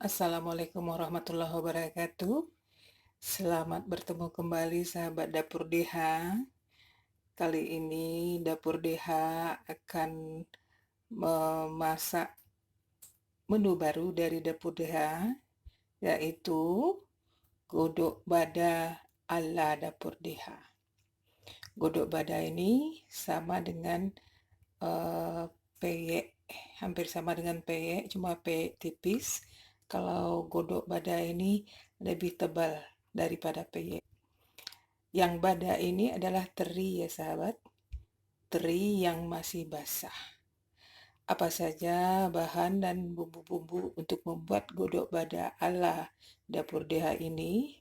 Assalamualaikum warahmatullahi wabarakatuh. Selamat bertemu kembali sahabat Dapur DH. Kali ini Dapur DH akan memasak menu baru dari Dapur DH, yaitu godok bada ala Dapur DH. Godok bada ini sama dengan peyek, hampir sama dengan peyek, cuma peyek tipis. Kalau godok bada ini lebih tebal daripada peyek. Yang bada ini adalah teri ya sahabat, teri yang masih basah. Apa saja bahan dan bumbu-bumbu untuk membuat godok bada ala Dapur DH ini?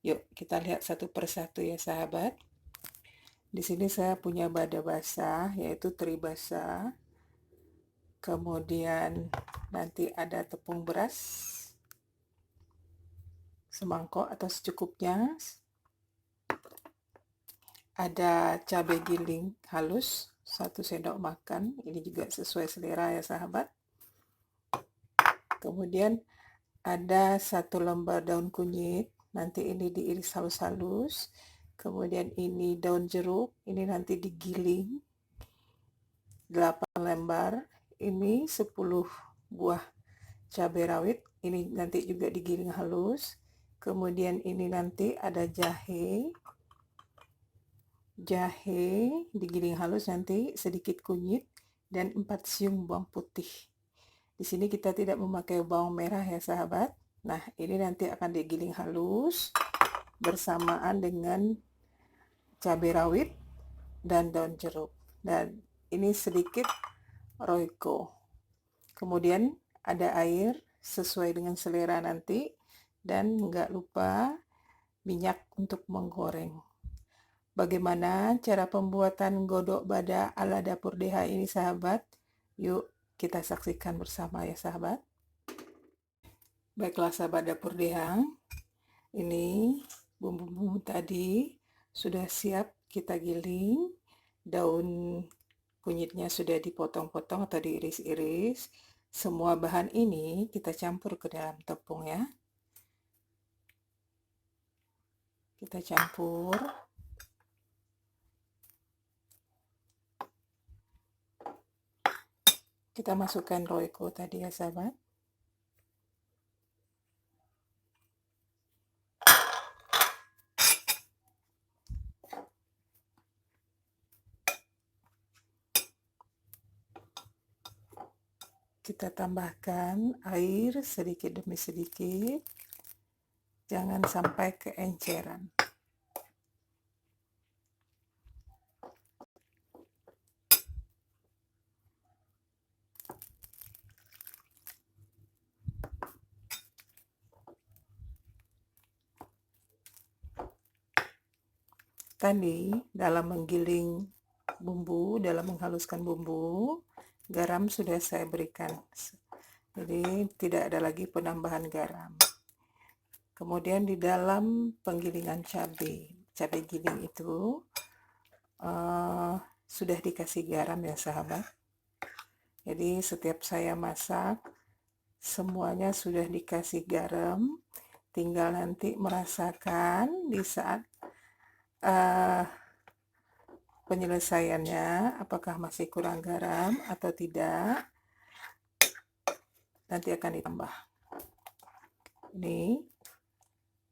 Yuk kita lihat satu persatu ya sahabat. Di sini saya punya bada basah, yaitu teri basah. Kemudian nanti ada tepung beras semangkok atau secukupnya. Ada cabai giling halus 1 sendok makan, ini juga sesuai selera ya sahabat. Kemudian ada 1 lembar daun kunyit, nanti ini diiris halus-halus. Kemudian ini daun jeruk, ini nanti digiling 8 lembar. Ini 10 buah cabai rawit, ini nanti juga digiling halus. Kemudian ini nanti ada jahe digiling halus, nanti sedikit kunyit, dan 4 siung bawang putih. Di sini kita tidak memakai bawang merah ya sahabat. Nah, ini nanti akan digiling halus bersamaan dengan cabai rawit dan daun jeruk. Dan ini sedikit roiko. Kemudian ada air sesuai dengan selera nanti, dan nggak lupa minyak untuk menggoreng. Bagaimana cara pembuatan godok bada ala Dapur DH ini sahabat? Yuk kita saksikan bersama ya sahabat. Baiklah sahabat Dapur DH, ini bumbu-bumbu tadi sudah siap kita giling. Daun kunyitnya sudah dipotong-potong atau diiris-iris. Semua bahan ini kita campur ke dalam tepung ya. Kita campur. Kita masukkan roiko tadi ya sahabat. Kita tambahkan air sedikit demi sedikit. Jangan sampai keenceran. Tadi dalam menggiling bumbu, dalam menghaluskan bumbu, garam sudah saya berikan. Jadi tidak ada lagi penambahan garam. Kemudian di dalam penggilingan cabai giling itu sudah dikasih garam ya sahabat. Jadi setiap saya masak, semuanya sudah dikasih garam. Tinggal nanti merasakan di saat penyelesaiannya, apakah masih kurang garam atau tidak, nanti akan ditambah. Ini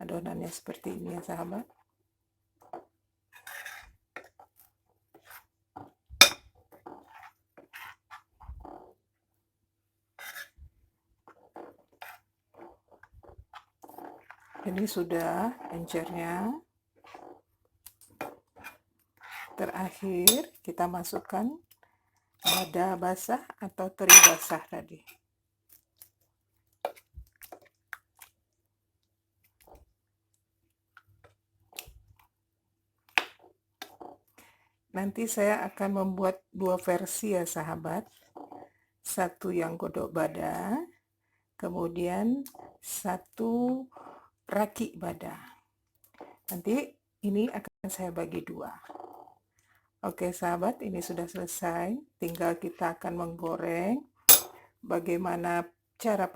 adonannya seperti ini ya sahabat. Ini sudah encernya. Terakhir kita masukkan bada basah atau teri basah tadi. Nanti saya akan membuat 2 versi ya sahabat. Satu yang godok bada, kemudian satu raki bada. Nanti ini akan saya bagi 2. Oke sahabat, ini sudah selesai. Tinggal kita akan menggoreng. Bagaimana cara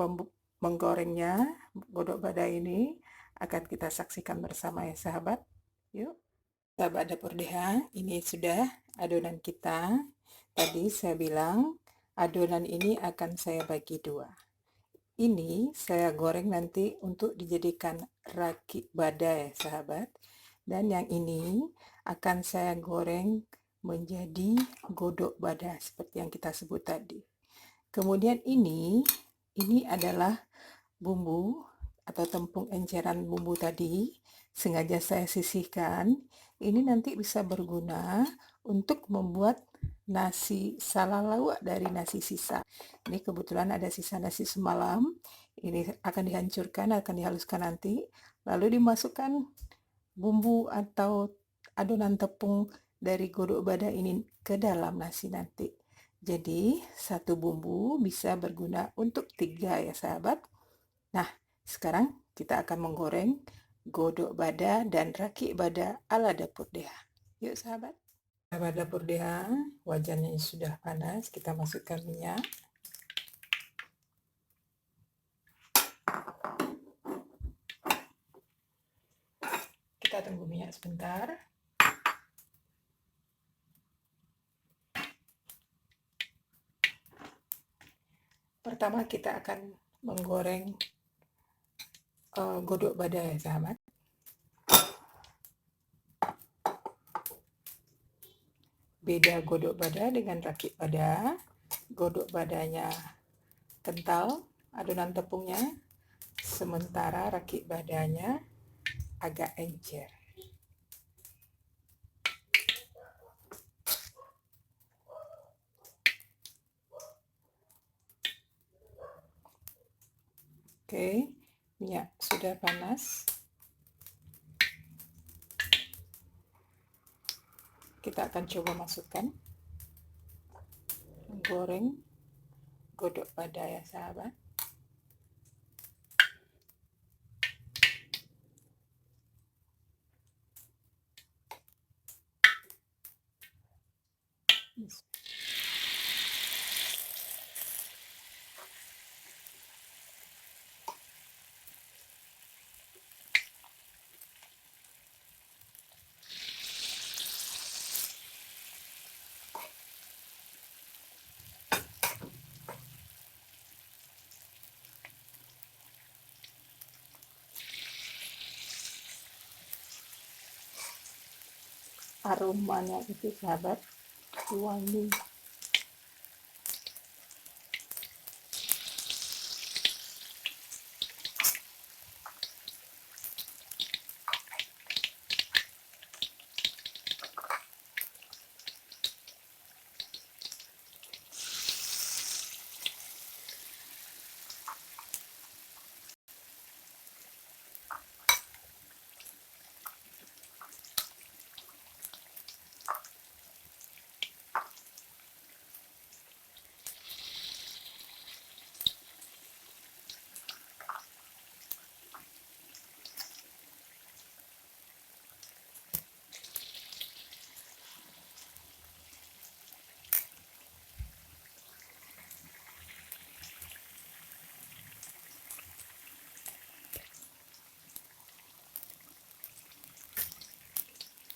menggorengnya, godok bada ini akan kita saksikan bersama ya sahabat. Yuk. Sahabat Dapur DH, ini sudah adonan kita. Tadi saya bilang adonan ini akan saya bagi dua. Ini saya goreng nanti untuk dijadikan raki bada ya sahabat. Dan yang ini akan saya goreng menjadi godok bada seperti yang kita sebut tadi. Kemudian ini adalah bumbu atau tepung enceran bumbu tadi. Sengaja saya sisihkan. Ini nanti bisa berguna untuk membuat nasi salalawak dari nasi sisa. Ini kebetulan ada sisa nasi semalam. Ini akan dihancurkan, akan dihaluskan nanti. Lalu dimasukkan bumbu atau adonan tepung dari godok bada ini ke dalam nasi nanti. Jadi satu bumbu bisa berguna untuk 3 ya sahabat. Nah, sekarang kita akan menggoreng godok bada dan raki bada ala Dapur DH. Yuk sahabat. Sahabat Dapur DH, wajannya sudah panas, kita masukkan minyak. Kita tunggu minyak sebentar. Pertama kita akan menggoreng godok bada ya sahabat. Beda godok bada dengan rakit bada. Godok badanya kental adonan tepungnya, sementara rakit badanya agak encer. Oke, minyak sudah panas. Kita akan coba masukkan goreng godok bada ya sahabat. Aromanya itu sahabat wangi.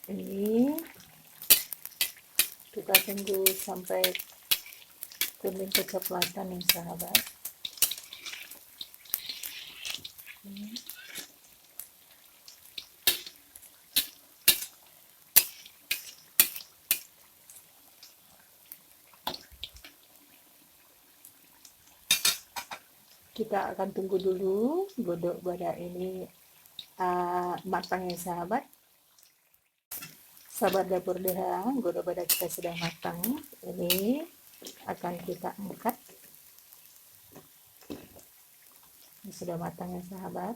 Ini kita tunggu sampai kuning kecoklatan nih sahabat. Kita akan tunggu dulu godok bada ini matang ya sahabat. Sahabat Dapur DH, godok bada kita sudah matang. Ini akan kita angkat. Ini sudah matang ya sahabat.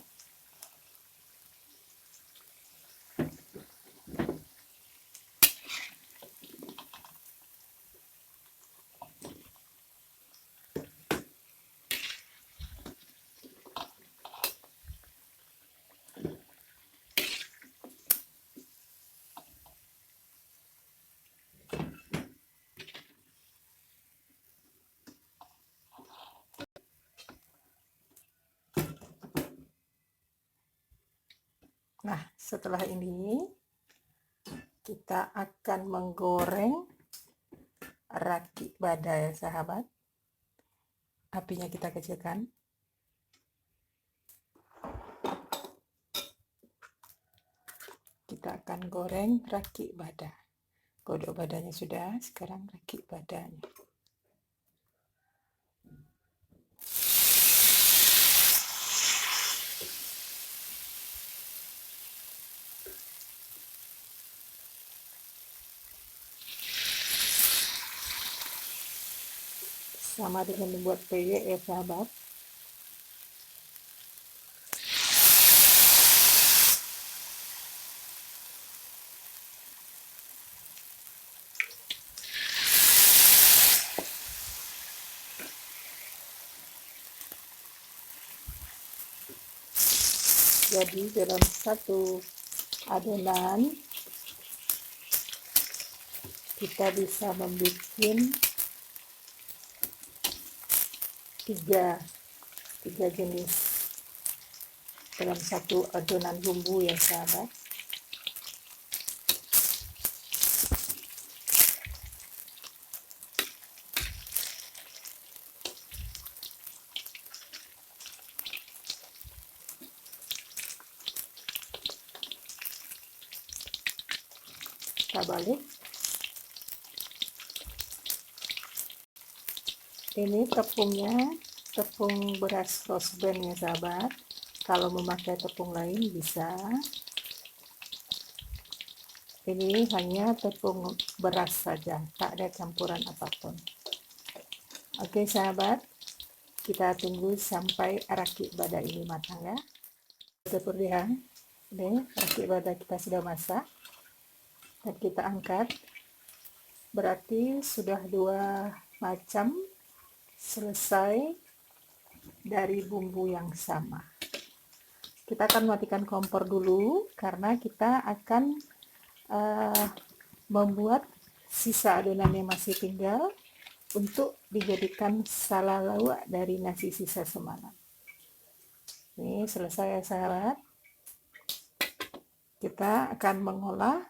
Nah, setelah ini kita akan menggoreng raki bada ya sahabat. Apinya kita kecilkan. Kita akan goreng raki bada. Godok badanya sudah, sekarang raki badanya. Sama dengan membuat peyek ya sahabat. Jadi dalam satu adonan kita bisa membuat tiga jenis dalam satu adonan bumbu ya sahabat. Kita balik. Ini tepungnya tepung beras rose bran ya sahabat. Kalau memakai tepung lain bisa. Ini hanya tepung beras saja, tak ada campuran apapun. Oke sahabat, kita tunggu sampai raki bada ini matang ya. Seperti ini raki bada kita sudah masak dan kita angkat. Berarti sudah 2 macam selesai dari bumbu yang sama. Kita akan matikan kompor dulu karena kita akan membuat sisa adonan yang masih tinggal untuk dijadikan salalawak dari nasi sisa semalam. Ini selesai ya sahabat. Kita akan mengolah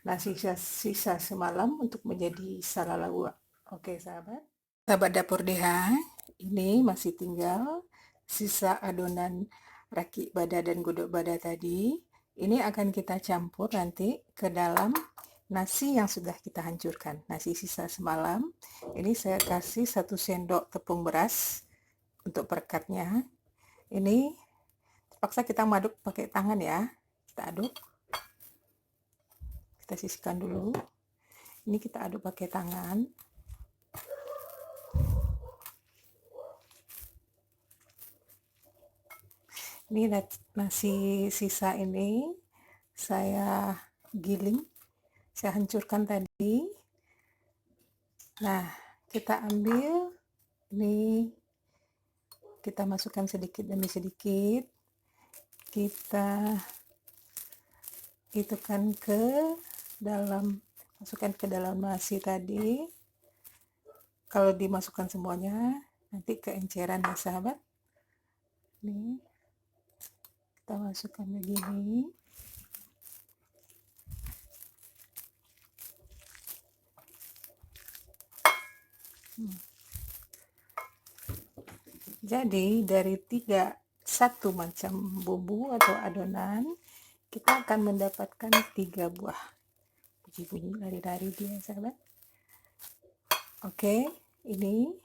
nasi sisa semalam untuk menjadi salalawak. Oke sahabat. Sahabat dapur DH, ini masih tinggal sisa adonan raki bada dan godok bada tadi. Ini akan kita campur nanti ke dalam nasi yang sudah kita hancurkan, nasi sisa semalam. Ini saya kasih 1 sendok tepung beras untuk perekatnya. Ini terpaksa kita aduk pakai tangan ya. Kita aduk. Kita sisihkan dulu. Ini kita aduk pakai tangan. Ini nasi sisa ini saya giling, saya hancurkan tadi. Nah, kita ambil ini, kita masukkan sedikit demi sedikit, kita masukkan ke dalam nasi tadi. Kalau dimasukkan semuanya nanti keenceran ya sahabat. Nih, kita masukkan begini. Jadi dari 1 macam bumbu atau adonan kita akan mendapatkan 3 buah. Bunyi-bunyi lari-lari dia sahabat. Oke, ini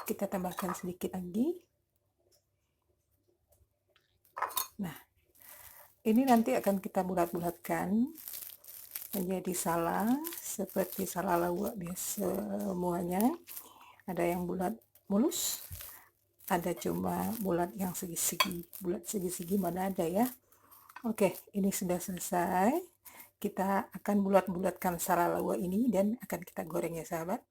kita tambahkan sedikit lagi. Nah, ini nanti akan kita bulat-bulatkan menjadi seperti salalawak biasa semuanya. Ada yang bulat mulus, ada cuma bulat yang segi-segi. Bulat segi-segi mana ada ya. Oke, ini sudah selesai. Kita akan bulat-bulatkan salalawak ini dan akan kita goreng ya sahabat.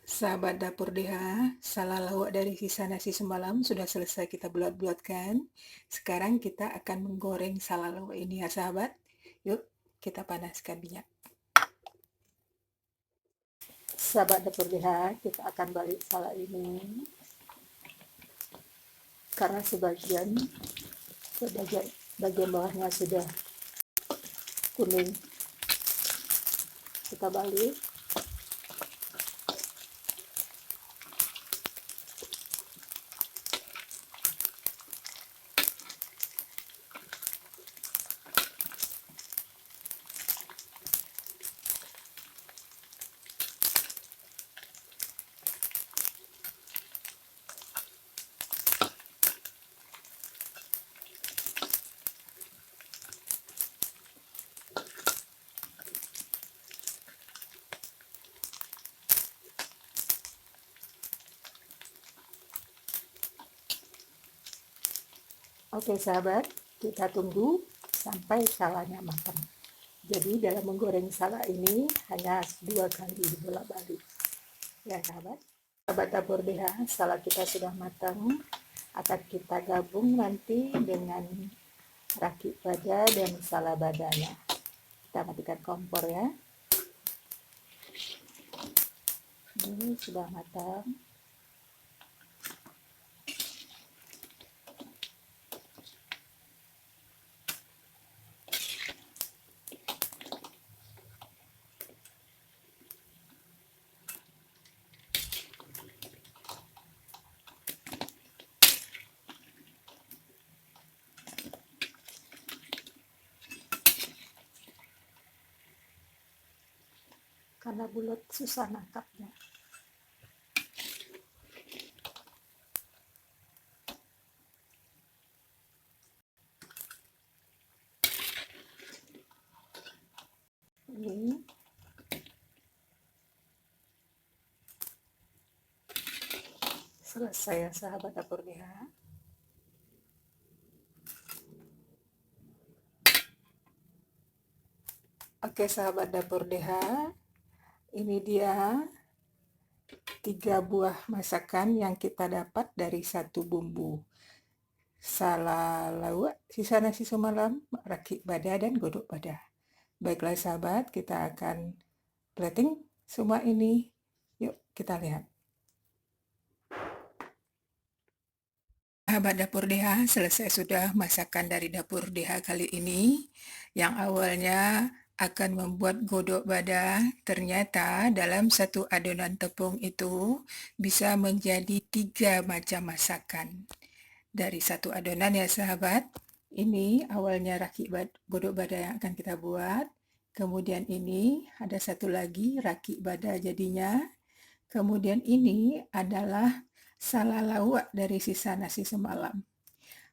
Sahabat dapur DH, salalawak dari sisa nasi semalam sudah selesai kita bulat-bulatkan. Sekarang kita akan menggoreng salalawak ini ya sahabat. Yuk, kita panaskan minyak. Sahabat dapur DH, kita akan balik salak ini karena sebagian bagian bawahnya sudah kuning, kita balik. Oke sahabat, kita tunggu sampai salanya matang. Jadi dalam menggoreng salak ini hanya 2 kali dibolak-balik. Ya sahabat, sahabat dapur DH, salak kita sudah matang. Akan kita gabung nanti dengan rakit bada dan salak badanya. Kita matikan kompor ya. Ini sudah matang. Karena bulat susah nangkapnya. Ini selesai ya sahabat dapur DH. Oke sahabat dapur DH, ini dia 3 buah masakan yang kita dapat dari satu bumbu. Salak lawak, sisa nasi semalam, rakit bada dan godok bada. Baiklah sahabat, kita akan plating semua ini. Yuk kita lihat. Sahabat dapur DH, selesai sudah masakan dari dapur DH kali ini. Yang awalnya akan membuat godok bada, ternyata dalam satu adonan tepung itu bisa menjadi 3 macam masakan. Dari satu adonan ya sahabat, ini awalnya rakit godok bada yang akan kita buat. Kemudian ini ada satu lagi rakit bada jadinya. Kemudian ini adalah salak lawak dari sisa nasi semalam.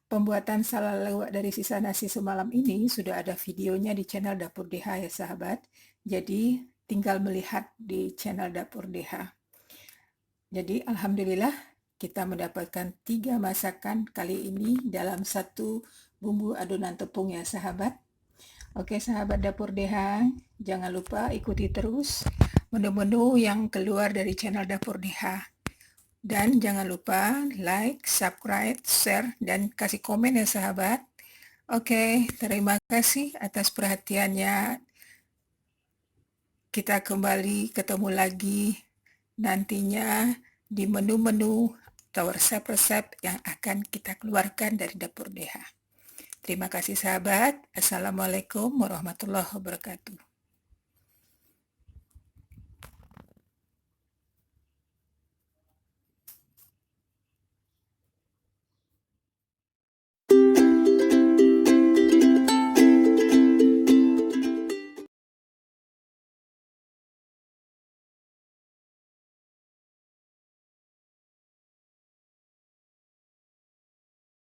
Pembuatan salak lawak dari sisa nasi semalam ini sudah ada videonya di channel Dapur DH ya sahabat. Jadi tinggal melihat di channel Dapur DH. Jadi alhamdulillah kita mendapatkan 3 masakan kali ini dalam satu bumbu adonan tepung ya sahabat. Oke sahabat Dapur DH, jangan lupa ikuti terus menu-menu yang keluar dari channel Dapur DH. Dan jangan lupa like, subscribe, share, dan kasih komen ya sahabat. Oke, terima kasih atas perhatiannya. Kita kembali ketemu lagi nantinya di menu-menu atau resep-resep yang akan kita keluarkan dari Dapur DH. Terima kasih sahabat. Assalamualaikum warahmatullahi wabarakatuh.